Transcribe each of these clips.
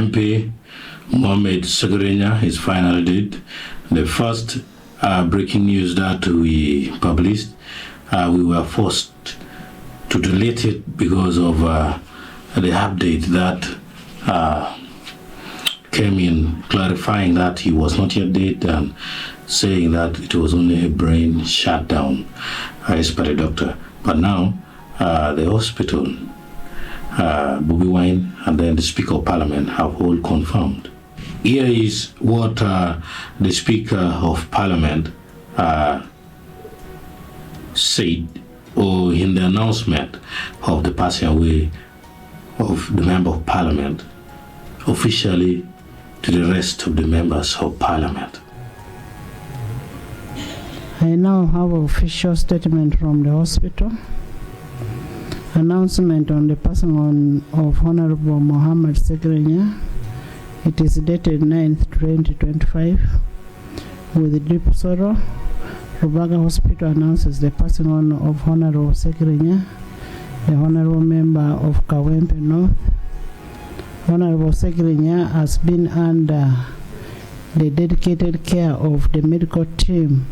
MP Mohammed Ssegirinya is finally dead. The first breaking news that we published, we were forced to delete it because of the update that came in clarifying that he was not yet dead and saying that it was only a brain shutdown as per the doctor. But now the hospital, Bobi Wine, and then the Speaker of Parliament have all confirmed. Here is what the Speaker of Parliament said, or in the announcement of the passing away of the Member of Parliament, officially to the rest of the members of Parliament. I now have an official statement from the hospital. Announcement on the passing on of Honorable Mohammed Ssegirinya. It is dated 9th 2025. With deep sorrow, Lubaga Hospital announces the passing on of Honorable Ssegirinya, the Honorable Member of Kawempe North. Honorable Ssegirinya has been under the dedicated care of the medical team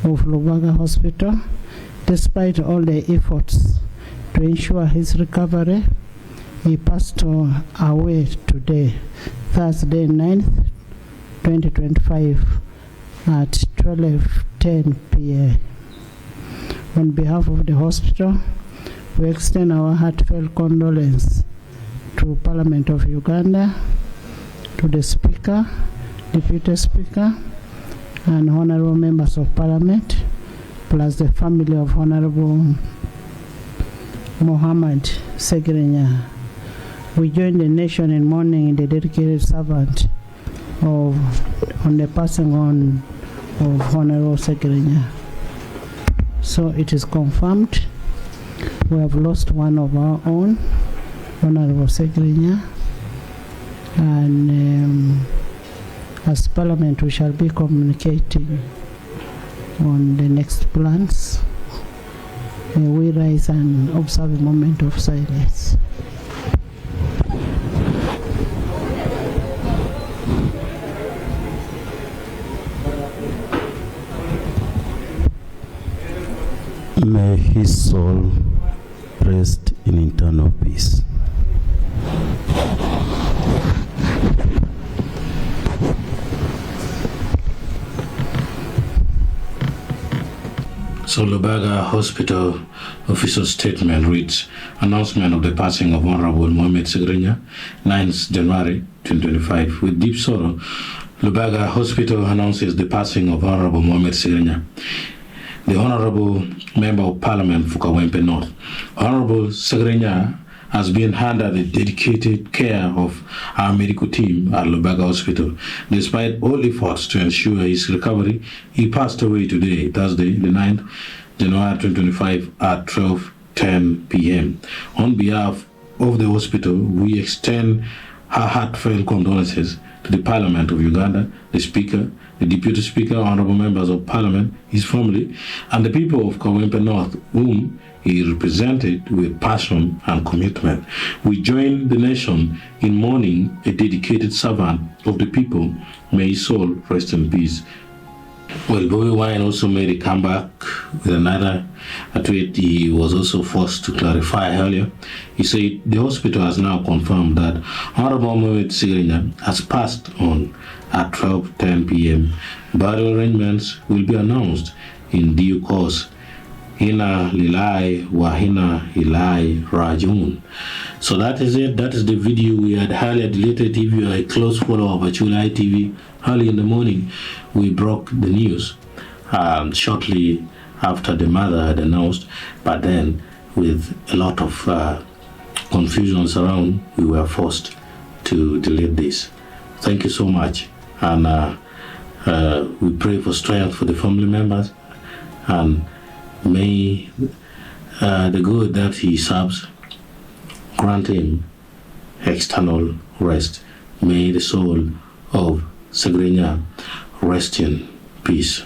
of Lubaga Hospital, despite all the efforts to ensure his recovery. He passed away today, Thursday 9th, 2025 at 12:10 p.m. On behalf of the hospital, we extend our heartfelt condolence to Parliament of Uganda, to the Speaker, Deputy Speaker, and Honorable Members of Parliament, plus the family of Honorable Mohammed Ssegirinya. We join the nation in mourning the dedicated servant on the passing on of Honorable Ssegirinya. So it is confirmed we have lost one of our own, Honorable Ssegirinya, and as Parliament we shall be communicating on the next plans. May we rise and observe a moment of silence. May his soul rest in eternal peace. So Lubaga Hospital official statement reads, announcement of the passing of Honorable Mohammed Ssegirinya, 9th January 2025. With deep sorrow, Lubaga Hospital announces the passing of Honorable Mohammed Ssegirinya, the Honorable Member of Parliament for Kawempe North. Honorable Ssegirinya has been under the dedicated care of our medical team at Lubaga Hospital. Despite all efforts to ensure his recovery, he passed away today, Thursday, the 9th January 2025 at 12:10 p.m. On behalf of the hospital, we extend our heartfelt condolences to the Parliament of Uganda, the Speaker, the Deputy Speaker, Honorable Members of Parliament, his family, and the people of Kawempe North, whom he represented with passion and commitment. We join the nation in mourning a dedicated servant of the people. May his soul rest in peace. Well, Bobi Wine also made a comeback with another tweet he was also forced to clarify earlier. He said the hospital has now confirmed that Honorable Mohammed Ssegirinya has passed on at 12:10 p.m. Burial arrangements will be announced in due course. Hina Lilai Wahina Ilai Rajun. So that is it. That is the video we had earlier deleted. If you are a close follower of Acholi TV, early in the morning we broke the news shortly after the mother had announced, but then with a lot of confusions around, we were forced to delete this. Thank you so much, and we pray for strength for the family members, and may the God that he serves grant him external rest. May the soul of Ssegirinya rest in peace.